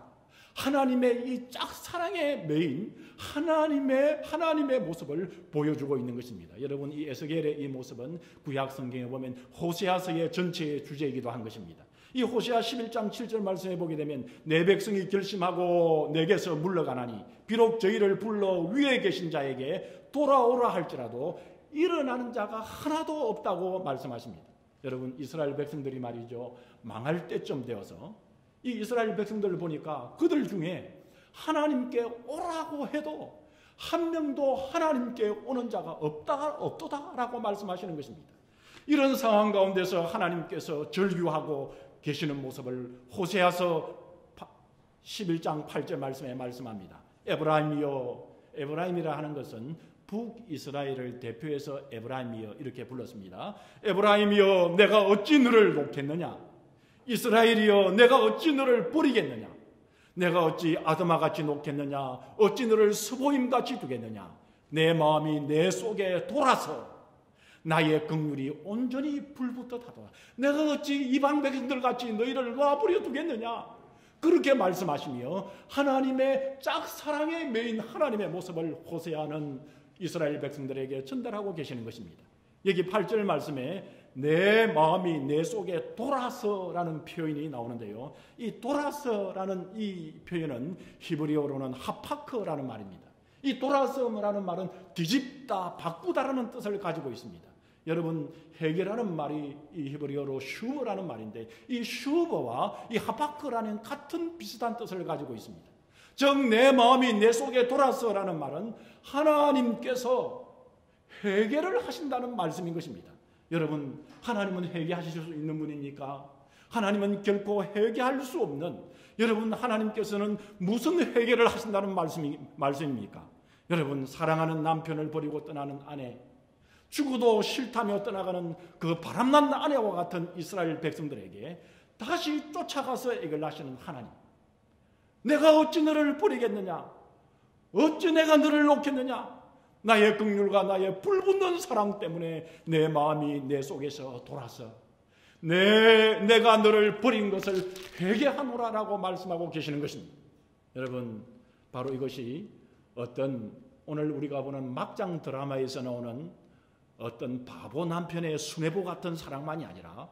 하나님의 이 짝사랑의 메인 하나님의 모습을 보여주고 있는 것입니다. 여러분 이 에스겔의 이 모습은 구약 성경에 보면 호세아서의 전체의 주제이기도 한 것입니다. 이 호세아 11장 7절 말씀해 보게 되면 내 백성이 결심하고 내게서 물러가나니 비록 저희를 불러 위에 계신 자에게 돌아오라 할지라도 일어나는 자가 하나도 없다고 말씀하십니다. 여러분 이스라엘 백성들이 말이죠, 망할 때쯤 되어서 이 이스라엘 백성들을 보니까 그들 중에 하나님께 오라고 해도 한 명도 하나님께 오는 자가 없도다라고 말씀하시는 것입니다. 이런 상황 가운데서 하나님께서 절규하고 계시는 모습을 호세아서 11장 8절 말씀에 말씀합니다. 에브라임이여, 에브라임이라 하는 것은 북이스라엘을 대표해서 에브라임이여 이렇게 불렀습니다. 에브라임이여 내가 어찌 너를 놓겠느냐, 이스라엘이여 내가 어찌 너를 버리겠느냐, 내가 어찌 아드마같이 놓겠느냐, 어찌 너를 스보임같이 두겠느냐. 내 마음이 내 속에 돌아서 나의 긍휼이 온전히 불붙듯 하더라. 내가 어찌 이방 백성들같이 너희를 놔버려 두겠느냐. 그렇게 말씀하시며 하나님의 짝사랑의 메인 하나님의 모습을 호세아는 이스라엘 백성들에게 전달하고 계시는 것입니다. 여기 8절 말씀에 내 마음이 내 속에 돌아서라는 표현이 나오는데요, 이 돌아서라는 이 표현은 히브리어로는 하파크라는 말입니다. 이 돌아서라는 말은 뒤집다, 바꾸다라는 뜻을 가지고 있습니다. 여러분 해결하는 말이 이 히브리어로 슈버라는 말인데 이 슈버와 이 하파크라는 같은 비슷한 뜻을 가지고 있습니다. 즉 내 마음이 내 속에 돌아서라는 말은 하나님께서 해결을 하신다는 말씀인 것입니다. 여러분 하나님은 회개하실 수 있는 분입니까? 하나님은 결코 회개할 수 없는, 여러분 하나님께서는 무슨 회개를 하신다는 말씀입니까? 여러분 사랑하는 남편을 버리고 떠나는 아내, 죽어도 싫다며 떠나가는 그 바람난 아내와 같은 이스라엘 백성들에게 다시 쫓아가서 애를 낳으시는 하나님, 내가 어찌 너를 버리겠느냐? 어찌 내가 너를 놓겠느냐? 나의 긍휼과 나의 불붙는 사랑 때문에 내 마음이 내 속에서 돌아서 내가 너를 버린 것을 회개하노라라고 말씀하고 계시는 것입니다. 여러분, 바로 이것이 어떤 오늘 우리가 보는 막장 드라마에서 나오는 어떤 바보 남편의 순애보 같은 사랑만이 아니라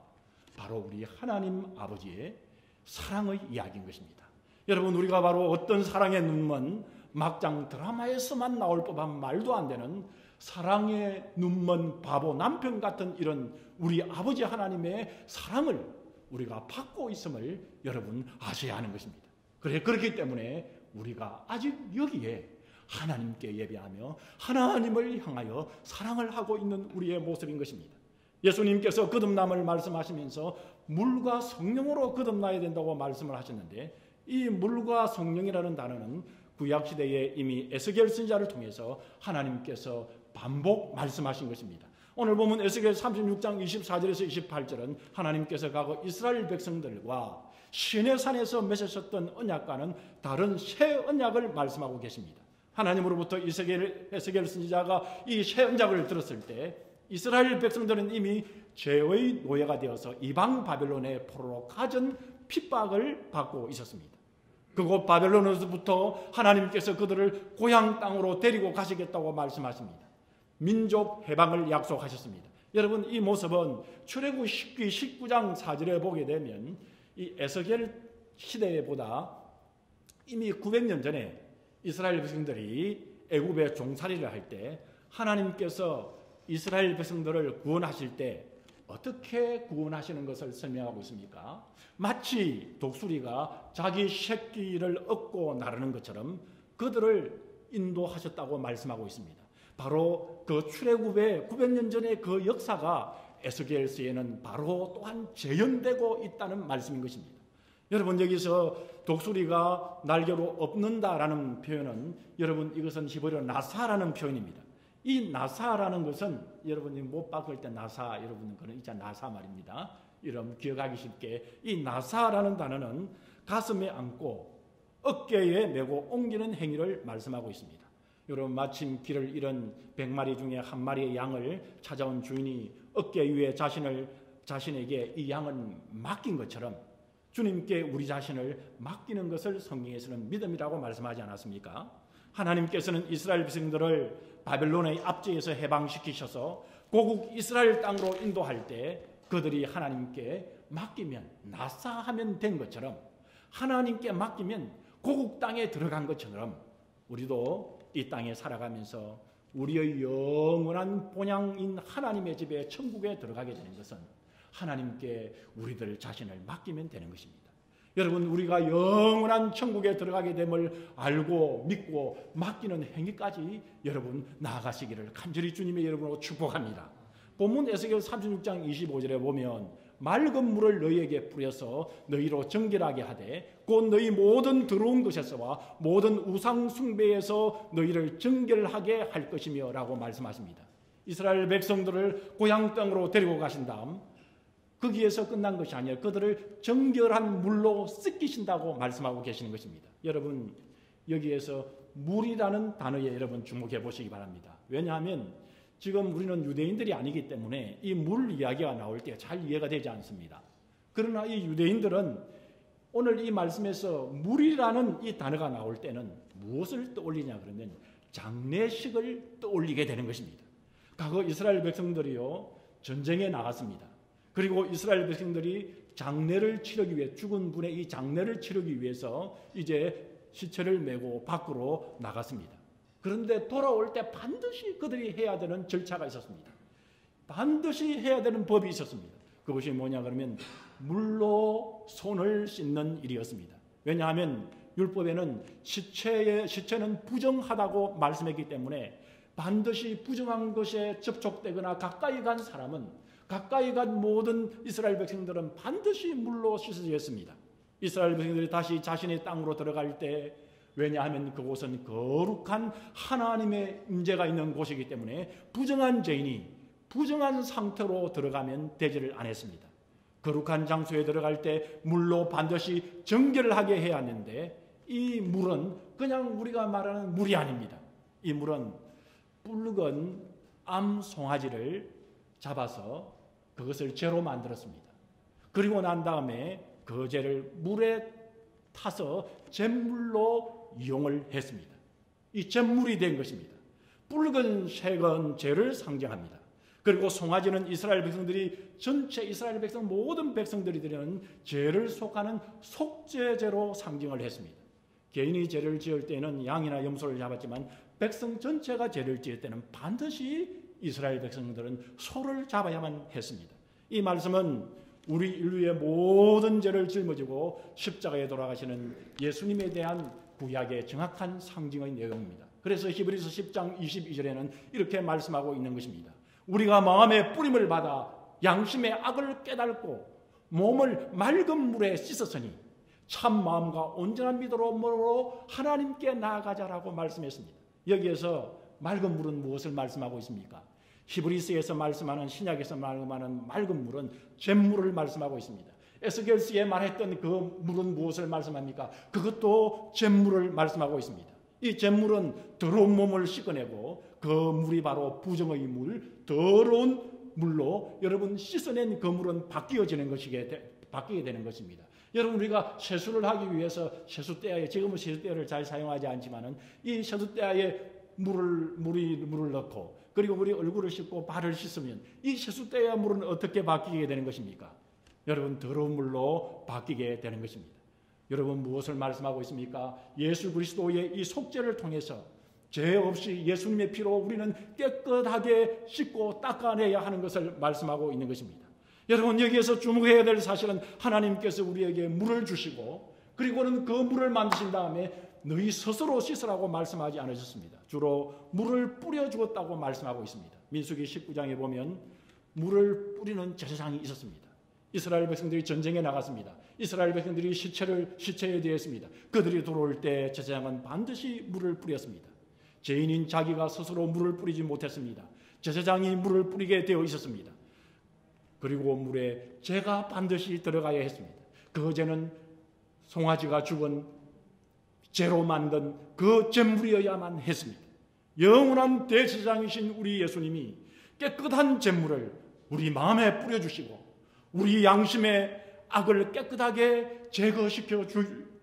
바로 우리 하나님 아버지의 사랑의 이야기인 것입니다. 여러분, 우리가 바로 어떤 사랑의 눈먼 막장 드라마에서만 나올 법한 말도 안 되는 사랑의 눈먼 바보 남편 같은 이런 우리 아버지 하나님의 사랑을 우리가 받고 있음을 여러분 아셔야 하는 것입니다. 그렇기 때문에 우리가 아직 여기에 하나님께 예배하며 하나님을 향하여 사랑을 하고 있는 우리의 모습인 것입니다. 예수님께서 거듭남을 말씀하시면서 물과 성령으로 거듭나야 된다고 말씀을 하셨는데, 이 물과 성령이라는 단어는 구약시대에 이미 에스겔 선지자를 통해서 하나님께서 반복 말씀하신 것입니다. 오늘 보면 에스겔 36장 24절에서 28절은 하나님께서 과거 이스라엘 백성들과 시내산에서 맺으셨던 언약과는 다른 새 언약을 말씀하고 계십니다. 하나님으로부터 에스겔 선지자가 이 새 언약을 들었을 때 이스라엘 백성들은 이미 죄의 노예가 되어서 이방 바벨론의 포로로 가진 핍박을 받고 있었습니다. 그곳 바벨론에서부터 하나님께서 그들을 고향 땅으로 데리고 가시겠다고 말씀하십니다. 민족 해방을 약속하셨습니다. 여러분, 이 모습은 출애굽 19장 4절에 보게 되면 이 에스겔 시대보다 이미 900년 전에 이스라엘 백성들이 애굽에 종살이를 할 때 하나님께서 이스라엘 백성들을 구원하실 때 어떻게 구원하시는 것을 설명하고 있습니까? 마치 독수리가 자기 새끼를 얻고 나르는 것처럼 그들을 인도하셨다고 말씀하고 있습니다. 바로 그 출애굽의 900년 전의 그 역사가 에스겔서에는 바로 또한 재현되고 있다는 말씀인 것입니다. 여러분, 여기서 독수리가 날개로 엎는다라는 표현은 여러분 이것은 히브리어 나사라는 표현입니다. 이 나사라는 것은 여러분이 못 바꿀 때 나사, 여러분 그는 이제 나사 말입니다. 여러분 기억하기 쉽게 이 나사라는 단어는 가슴에 안고 어깨에 메고 옮기는 행위를 말씀하고 있습니다. 여러분, 마침 길을 잃은 100마리 중에 한 마리의 양을 찾아온 주인이 어깨 위에 자신에게 이 양을 맡긴 것처럼 주님께 우리 자신을 맡기는 것을 성경에서는 믿음이라고 말씀하지 않았습니까? 하나님께서는 이스라엘 백성들을 바벨론의 압제에서 해방시키셔서 고국 이스라엘 땅으로 인도할 때 그들이 하나님께 맡기면 나사하면 된 것처럼, 하나님께 맡기면 고국 땅에 들어간 것처럼 우리도 이 땅에 살아가면서 우리의 영원한 본향인 하나님의 집에 천국에 들어가게 되는 것은 하나님께 우리들 자신을 맡기면 되는 것입니다. 여러분, 우리가 영원한 천국에 들어가게 됨을 알고 믿고 맡기는 행위까지 여러분 나아가시기를 간절히 주님의 이름으로 축복합니다. 본문 에스겔 36장 25절에 보면 맑은 물을 너희에게 뿌려서 너희로 정결하게 하되 곧 너희 모든 더러운 것에서와 모든 우상 숭배에서 너희를 정결하게 할 것이며 라고 말씀하십니다. 이스라엘 백성들을 고향 땅으로 데리고 가신 다음 거기에서 끝난 것이 아니라 그들을 정결한 물로 씻기신다고 말씀하고 계시는 것입니다. 여러분, 여기에서 물이라는 단어에 여러분 주목해 보시기 바랍니다. 왜냐하면 지금 우리는 유대인들이 아니기 때문에 이 물 이야기가 나올 때 잘 이해가 되지 않습니다. 그러나 이 유대인들은 오늘 이 말씀에서 물이라는 이 단어가 나올 때는 무엇을 떠올리냐 그러면 장례식을 떠올리게 되는 것입니다. 과거 이스라엘 백성들이요 전쟁에 나갔습니다. 그리고 이스라엘 백성들이 장례를 치르기 위해, 죽은 분의 이 장례를 치르기 위해서 이제 시체를 메고 밖으로 나갔습니다. 그런데 돌아올 때 반드시 그들이 해야 되는 절차가 있었습니다. 반드시 해야 되는 법이 있었습니다. 그것이 뭐냐 그러면 물로 손을 씻는 일이었습니다. 왜냐하면 율법에는 시체는 부정하다고 말씀했기 때문에 반드시 부정한 것에 접촉되거나 가까이 간 사람은, 가까이 간 모든 이스라엘 백성들은 반드시 물로 씻어야 했습니다. 이스라엘 백성들이 다시 자신의 땅으로 들어갈 때, 왜냐하면 그곳은 거룩한 하나님의 임재가 있는 곳이기 때문에 부정한 죄인이 부정한 상태로 들어가면 되지를 않았습니다. 거룩한 장소에 들어갈 때 물로 반드시 정결을 하게 해야 하는데 이 물은 그냥 우리가 말하는 물이 아닙니다. 이 물은 붉은 암송아지를 잡아서 그것을 재로 만들었습니다. 그리고 난 다음에 그 재를 물에 타서 잿물로 이용을 했습니다. 이 잿물이 된 것입니다. 붉은색은 죄를 상징합니다. 그리고 송아지는 이스라엘 백성들이 전체 이스라엘 백성 모든 백성들이 드리는 죄를 속하는 속죄제로 상징을 했습니다. 개인이 죄를 지을 때는 양이나 염소를 잡았지만 백성 전체가 죄를 지을 때는 반드시 이스라엘 백성들은 소를 잡아야만 했습니다. 이 말씀은 우리 인류의 모든 죄를 짊어지고 십자가에 돌아가시는 예수님에 대한 구약의 정확한 상징의 내용입니다. 그래서 히브리서 10장 22절에는 이렇게 말씀하고 있는 것입니다. 우리가 마음의 뿌림을 받아 양심의 악을 깨닫고 몸을 맑은 물에 씻었으니 참 마음과 온전한 믿음으로 하나님께 나아가자라고 말씀했습니다. 여기에서 맑은 물은 무엇을 말씀하고 있습니까? 히브리서에서 말씀하는 신약에서 말하는 맑은 물은 잿물을 말씀하고 있습니다. 에스겔서에 말했던 그 물은 무엇을 말씀합니까? 그것도 잿물을 말씀하고 있습니다. 이 잿물은 더러운 몸을 씻어내고 그 물이 바로 부정의 물, 더러운 물로 여러분 씻어낸 그 물은 바뀌게 되는 것입니다. 여러분 우리가 세수를 하기 위해서 세수대야에 지금은 세수대야를 잘 사용하지 않지만은 이 세수대야에 물을 넣고 그리고 우리 얼굴을 씻고 발을 씻으면 이 세수대야 물은 어떻게 바뀌게 되는 것입니까? 여러분 더러운 물로 바뀌게 되는 것입니다. 여러분 무엇을 말씀하고 있습니까? 예수 그리스도의 이 속죄를 통해서 죄 없이 예수님의 피로 우리는 깨끗하게 씻고 닦아내야 하는 것을 말씀하고 있는 것입니다. 여러분 여기에서 주목해야 될 사실은 하나님께서 우리에게 물을 주시고 그리고는 그 물을 만드신 다음에 너희 스스로 씻으라고 말씀하지 않으셨습니다. 주로 물을 뿌려주었다고 말씀하고 있습니다. 민수기 19장에 보면 물을 뿌리는 제사장이 있었습니다. 이스라엘 백성들이 전쟁에 나갔습니다. 이스라엘 백성들이 시체에 대했습니다. 그들이 들어올 때 제사장은 반드시 물을 뿌렸습니다. 죄인인 자기가 스스로 물을 뿌리지 못했습니다. 제사장이 물을 뿌리게 되어 있었습니다. 그리고 물에 죄가 반드시 들어가야 했습니다. 그 죄는 송아지가 죽은 죄로 만든 그 잿물이어야만 했습니다. 영원한 대제사장이신 우리 예수님이 깨끗한 잿물을 우리 마음에 뿌려주시고 우리 양심의 악을 깨끗하게 제거시켜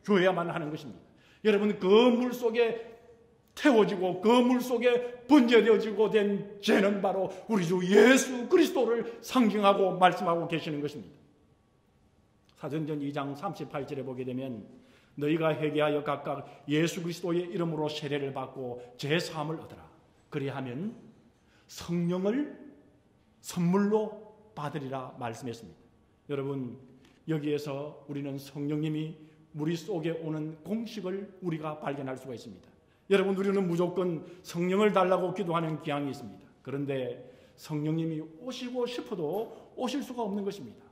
줘야만 하는 것입니다. 여러분 그 물 속에 태워지고 그 물 속에 번제되어지고 된 죄는 바로 우리 주 예수 그리스도를 상징하고 말씀하고 계시는 것입니다. 사도행전 2장 38절에 보게 되면 너희가 회개하여 각각 예수 그리스도의 이름으로 세례를 받고 죄사함을 얻으라. 그리하면 성령을 선물로 받으리라 말씀했습니다. 여러분 여기에서 우리는 성령님이 우리 속에 오는 공식을 우리가 발견할 수가 있습니다. 여러분 우리는 무조건 성령을 달라고 기도하는 경향이 있습니다. 그런데 성령님이 오시고 싶어도 오실 수가 없는 것입니다.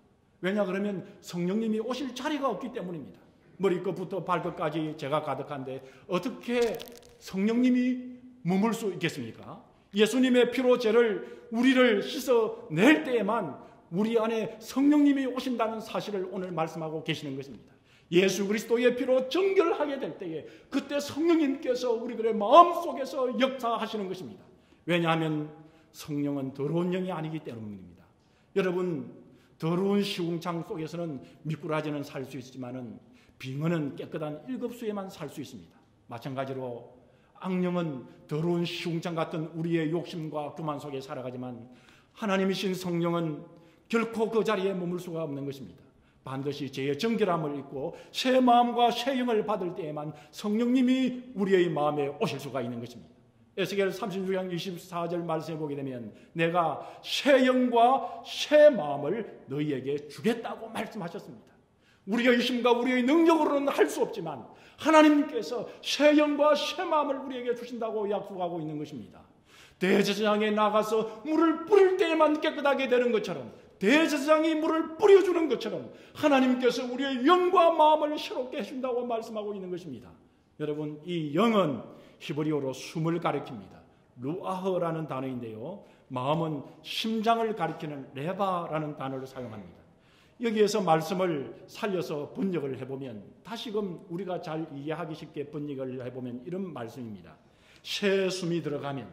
왜냐 그러면 성령님이 오실 자리가 없기 때문입니다. 머리끝부터 발끝까지 죄가 가득한데 어떻게 성령님이 머물 수 있겠습니까? 예수님의 피로 죄를 우리를 씻어낼 때에만 우리 안에 성령님이 오신다는 사실을 오늘 말씀하고 계시는 것입니다. 예수 그리스도의 피로 정결하게 될 때에 그때 성령님께서 우리들의 마음속에서 역사하시는 것입니다. 왜냐하면 성령은 더러운 영이 아니기 때문입니다. 여러분 더러운 시궁창 속에서는 미꾸라지는 살 수 있지만은 빙어는 깨끗한 일급수에만 살 수 있습니다. 마찬가지로 악령은 더러운 시궁창 같은 우리의 욕심과 교만 속에 살아가지만 하나님이신 성령은 결코 그 자리에 머물 수가 없는 것입니다. 반드시 죄의 정결함을 입고 새 마음과 새 영을 받을 때에만 성령님이 우리의 마음에 오실 수가 있는 것입니다. 에스겔 36장 24절 말씀해 보게 되면 내가 새 영과 새 마음을 너희에게 주겠다고 말씀하셨습니다. 우리의 의심과 우리의 능력으로는 할 수 없지만 하나님께서 새 영과 새 마음을 우리에게 주신다고 약속하고 있는 것입니다. 대제사장에 나가서 물을 뿌릴 때에만 깨끗하게 되는 것처럼 대제사장이 물을 뿌려주는 것처럼 하나님께서 우리의 영과 마음을 새롭게 해준다고 말씀하고 있는 것입니다. 여러분 이 영은 히브리어로 숨을 가리킵니다. 루아흐라는 단어인데요. 마음은 심장을 가리키는 레바라는 단어를 사용합니다. 여기에서 말씀을 살려서 번역을 해보면, 다시금 우리가 잘 이해하기 쉽게 번역을 해보면 이런 말씀입니다. 새 숨이 들어가면,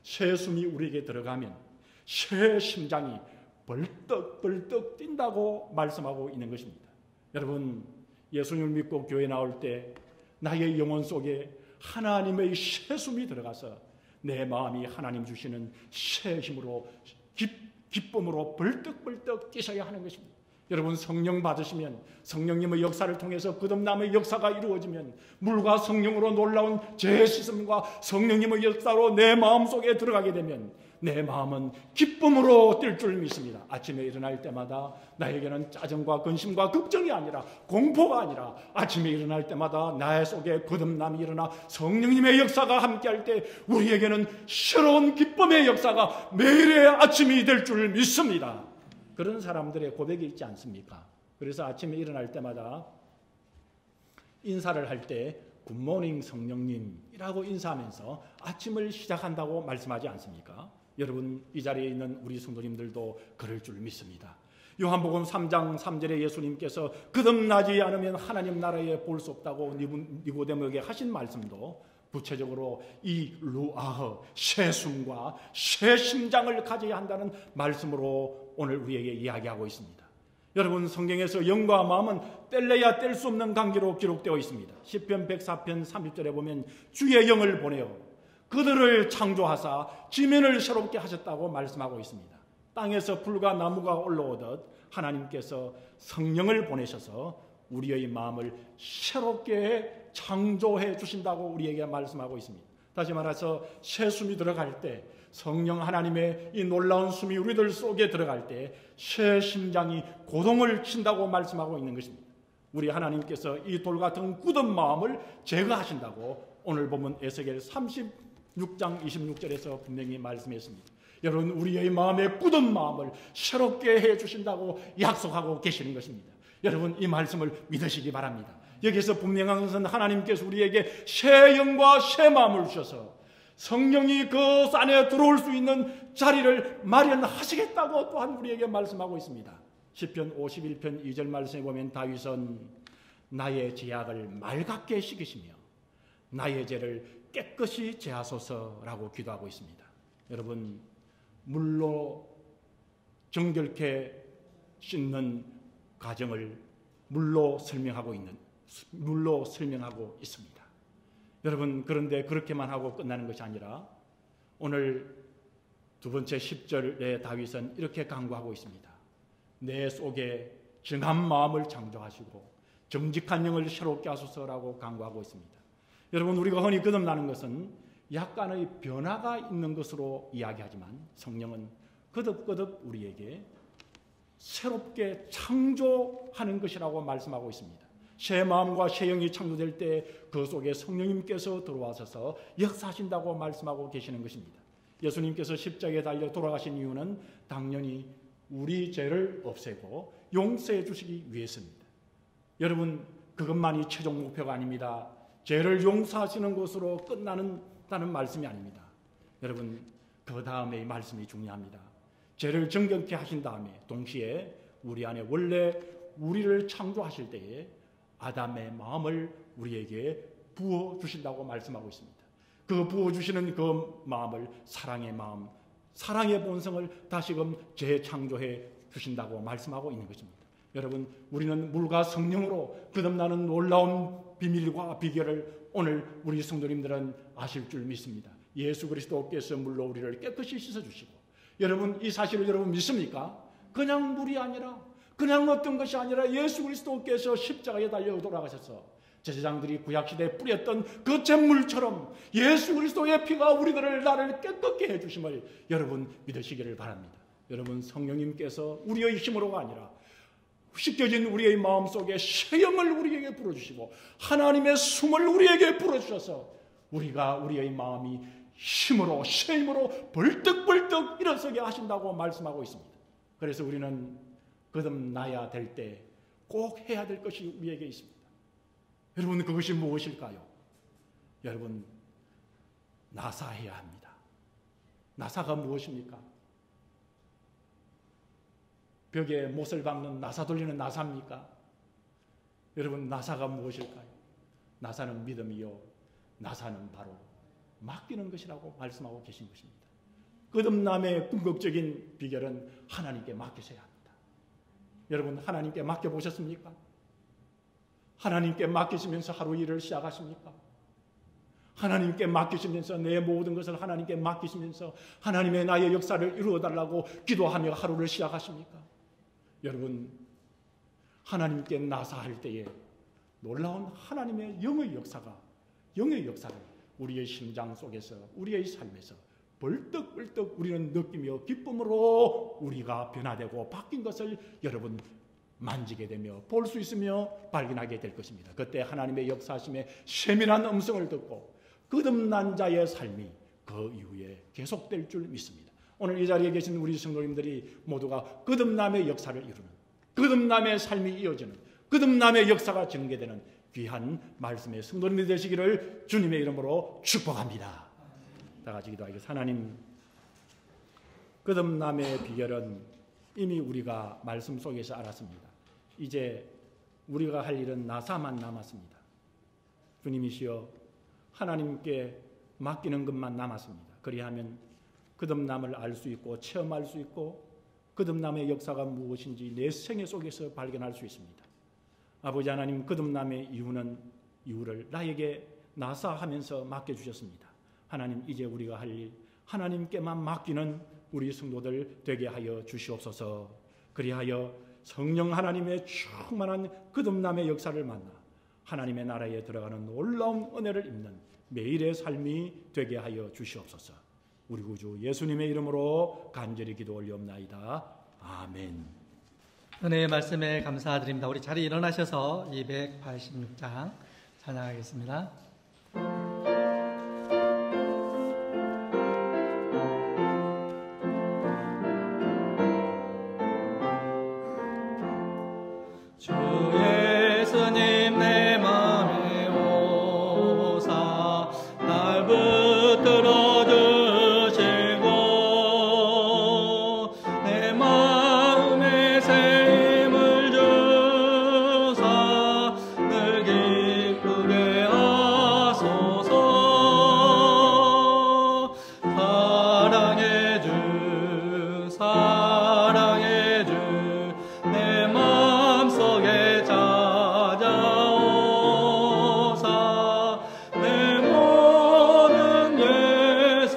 새 숨이 우리에게 들어가면 새 심장이 벌떡벌떡 뛴다고 말씀하고 있는 것입니다. 여러분, 예수님을 믿고 교회 나올 때 나의 영혼 속에 하나님의 새 숨이 들어가서 내 마음이 하나님 주시는 새 힘으로 기쁨으로 벌떡벌떡 뛰셔야 하는 것입니다. 여러분, 성령 받으시면, 성령님의 역사를 통해서 거듭남의 역사가 이루어지면, 물과 성령으로 놀라운 죄 씻음과 성령님의 역사로 내 마음속에 들어가게 되면 내 마음은 기쁨으로 뛸 줄 믿습니다. 아침에 일어날 때마다 나에게는 짜증과 근심과 걱정이 아니라, 공포가 아니라, 아침에 일어날 때마다 나의 속에 거듭남이 일어나 성령님의 역사가 함께할 때 우리에게는 새로운 기쁨의 역사가 매일의 아침이 될 줄 믿습니다. 그런 사람들의 고백이 있지 않습니까? 그래서 아침에 일어날 때마다 인사를 할 때 굿모닝 성령님이라고 인사하면서 아침을 시작한다고 말씀하지 않습니까? 여러분, 이 자리에 있는 우리 성도님들도 그럴 줄 믿습니다. 요한복음 3장 3절에 예수님께서 거듭나지 않으면 하나님 나라에 볼 수 없다고 니고데모에게 하신 말씀도 구체적으로 이 루아흐, 새 숨과 새 심장을 가져야 한다는 말씀으로 오늘 우리에게 이야기하고 있습니다. 여러분, 성경에서 영과 마음은 뗄래야 뗄 수 없는 관계로 기록되어 있습니다. 시편 104편 30절에 보면 주의 영을 보내어 그들을 창조하사 지면을 새롭게 하셨다고 말씀하고 있습니다. 땅에서 풀과 나무가 올라오듯 하나님께서 성령을 보내셔서 우리의 마음을 새롭게 창조해 주신다고 우리에게 말씀하고 있습니다. 다시 말해서 새 숨이 들어갈 때, 성령 하나님의 이 놀라운 숨이 우리들 속에 들어갈 때 새 심장이 고동을 친다고 말씀하고 있는 것입니다. 우리 하나님께서 이 돌같은 굳은 마음을 제거하신다고 오늘 보면 에스겔 36장 26절에서 분명히 말씀했습니다. 여러분, 우리의 마음의 굳은 마음을 새롭게 해주신다고 약속하고 계시는 것입니다. 여러분, 이 말씀을 믿으시기 바랍니다. 여기서 분명한 것은 하나님께서 우리에게 새 영과 새 마음을 주셔서 성령이 그 안에 들어올 수 있는 자리를 마련하시겠다고 또한 우리에게 말씀하고 있습니다. 시편 51편 2절 말씀에 보면 다윗은 나의 죄악을 맑게 씻기시며 나의 죄를 깨끗이 제하소서라고 기도하고 있습니다. 여러분, 물로 정결케 씻는 과정을 물로 설명하고 있습니다. 여러분, 그런데 그렇게만 하고 끝나는 것이 아니라 오늘 두 번째 10절에 다윗은 이렇게 강구하고 있습니다. 내 속에 정한 마음을 창조하시고 정직한 영을 새롭게 하소서라고 강구하고 있습니다. 여러분, 우리가 흔히 거듭나는 것은 약간의 변화가 있는 것으로 이야기하지만 성령은 거듭거듭 우리에게 새롭게 창조하는 것이라고 말씀하고 있습니다. 새 마음과 새 영이 창조될 때 그 속에 성령님께서 들어와셔서 역사하신다고 말씀하고 계시는 것입니다. 예수님께서 십자가에 달려 돌아가신 이유는 당연히 우리 죄를 없애고 용서해 주시기 위해서입니다. 여러분, 그것만이 최종 목표가 아닙니다. 죄를 용서하시는 것으로 끝나는다는 말씀이 아닙니다. 여러분, 그 다음에 이 말씀이 중요합니다. 죄를 정결케 하신 다음에 동시에 우리 안에 원래 우리를 창조하실 때에 아담의 마음을 우리에게 부어주신다고 말씀하고 있습니다. 그 부어주시는 그 마음을 사랑의 마음, 사랑의 본성을 다시금 재창조해 주신다고 말씀하고 있는 것입니다. 여러분, 우리는 물과 성령으로 거듭나는 놀라운 비밀과 비결을 오늘 우리 성도님들은 아실 줄 믿습니다. 예수 그리스도께서 물로 우리를 깨끗이 씻어주시고, 여러분, 이 사실을 여러분 믿습니까? 그냥 물이 아니라, 그냥 어떤 것이 아니라 예수 그리스도께서 십자가에 달려 돌아가셔서 제사장들이 구약시대에 뿌렸던 그 잿물처럼 예수 그리스도의 피가 우리들을 나를 깨끗게 해주심을 여러분 믿으시기를 바랍니다. 여러분, 성령님께서 우리의 힘으로가 아니라 씻겨진 우리의 마음속에 새 영을 우리에게 불어주시고 하나님의 숨을 우리에게 불어주셔서 우리가 우리의 마음이 힘으로, 새 힘으로 벌떡벌떡 일어서게 하신다고 말씀하고 있습니다. 그래서 우리는 거듭나야 될 때 꼭 해야 될 것이 우리에게 있습니다. 여러분, 그것이 무엇일까요? 여러분, 나사해야 합니다. 나사가 무엇입니까? 벽에 못을 박는 나사 돌리는 나사입니까? 여러분, 나사가 무엇일까요? 나사는 믿음이요, 나사는 바로 맡기는 것이라고 말씀하고 계신 것입니다. 거듭남의 궁극적인 비결은 하나님께 맡기셔야 합니다. 여러분, 하나님께 맡겨보셨습니까? 하나님께 맡기시면서 하루 일을 시작하십니까? 하나님께 맡기시면서 내 모든 것을 하나님께 맡기시면서 하나님의 나의 역사를 이루어달라고 기도하며 하루를 시작하십니까? 여러분, 하나님께 나사할 때에 놀라운 하나님의 영의 역사를 우리의 심장 속에서, 우리의 삶에서 벌떡벌떡 우리는 느끼며 기쁨으로 우리가 변화되고 바뀐 것을 여러분 만지게 되며 볼 수 있으며 발견하게 될 것입니다. 그때 하나님의 역사하심의 세밀한 음성을 듣고 거듭난 자의 삶이 그 이후에 계속될 줄 믿습니다. 오늘 이 자리에 계신 우리 성도님들이 모두가 거듭남의 역사를 이루는, 거듭남의 삶이 이어지는, 거듭남의 역사가 전개되는 귀한 말씀의 성도님이 되시기를 주님의 이름으로 축복합니다. 다 같이 기도하겠습니다. 하나님, 거듭남의 비결은 이미 우리가 말씀 속에서 알았습니다. 이제 우리가 할 일은 나사만 남았습니다. 주님이시여, 하나님께 맡기는 것만 남았습니다. 그리하면 거듭남을 알 수 있고 체험할 수 있고 거듭남의 역사가 무엇인지 내 생애 속에서 발견할 수 있습니다. 아버지 하나님, 거듭남의 이유를 나에게 나사하면서 맡겨주셨습니다. 하나님, 이제 우리가 할 일 하나님께만 맡기는 우리 성도들 되게 하여 주시옵소서. 그리하여 성령 하나님의 충만한 거듭남의 역사를 만나 하나님의 나라에 들어가는 놀라운 은혜를 입는 매일의 삶이 되게 하여 주시옵소서. 우리 구주 예수님의 이름으로 간절히 기도 올리옵나이다. 아멘. 은혜의 말씀에 감사드립니다. 우리 자리에 일어나셔서 286장 찬양하겠습니다. 주 예수님 내 맘에 오사 날 붙들어 주시고 내 마음에 새 힘을 주사 늘 기쁘게 하소서. 사랑해 주 사랑해 주 내 마음속에 찾아오사 내 모든 죄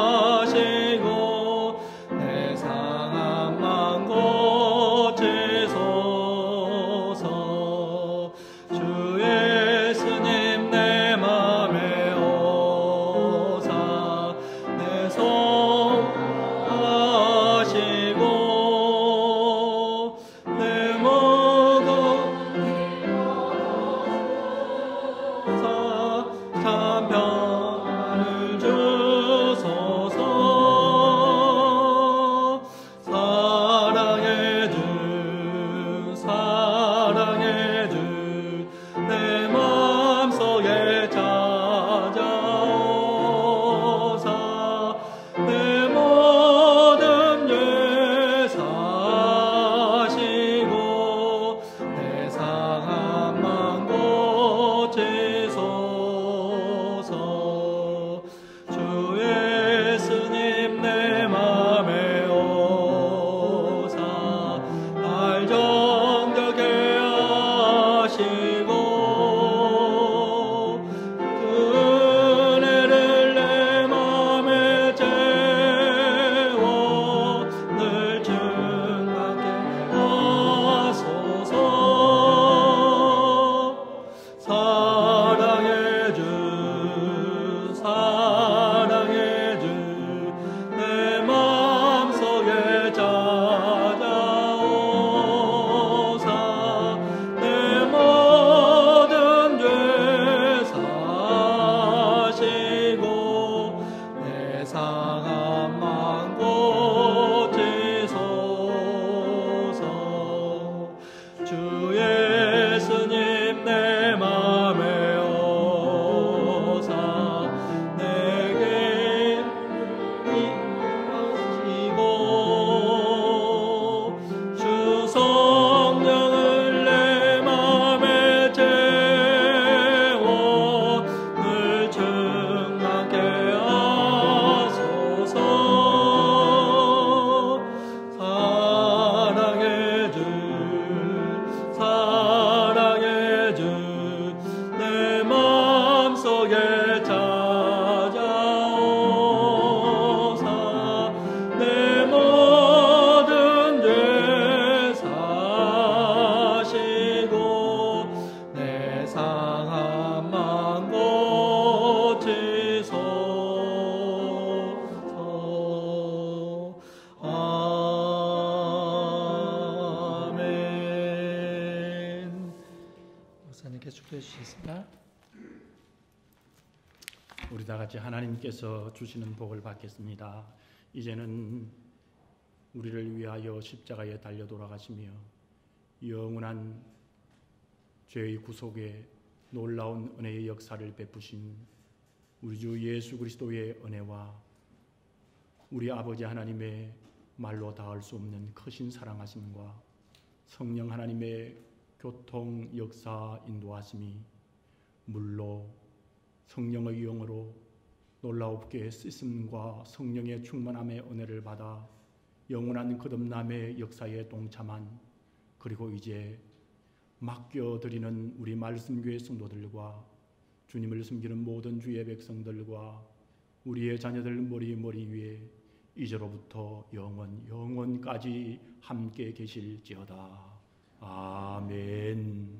사시고 내 상함만 고치소서. 주 예수님 내 맘에 오사 내 손 하시고 내 모든 참 평안을 주소서. 사랑해 주 사랑해 주 내 마음속에 찾아오사 내 모든 죄 사시고 내 상함만 고치소서. 주 예수님 내 맘에 오사 날 정결케 하시고 그 은혜를 내 맘에 채워 늘 충만케 하소서. 사랑해 주 사랑해 주 내 마음속에 찾아오사 내 모든 죄 사시고 내 상함만 고치소서. 주 예수님 내 맘에 오사 내게 함께 축도해 주시겠습니다. 우리 다 같이 하나님께서 주시는 복을 받겠습니다. 이제는 우리를 위하여 십자가에 달려 돌아가시며 영원한 죄의 구속에 놀라운 은혜의 역사를 베푸신 우리 주 예수 그리스도의 은혜와 우리 아버지 하나님의 말로 닿을 수 없는 크신 사랑하심과 성령 하나님의 교통 역사 인도하심이 물로 성령의 영으로 놀라웁게 씻음과 성령의 충만함의 은혜를 받아 영원한 거듭남의 역사에 동참한, 그리고 이제 맡겨드리는 우리 말씀교회 성도들과 주님을 섬기는 모든 주의 백성들과 우리의 자녀들 머리 위에 이제로부터 영원까지 함께 계실지어다. 아멘.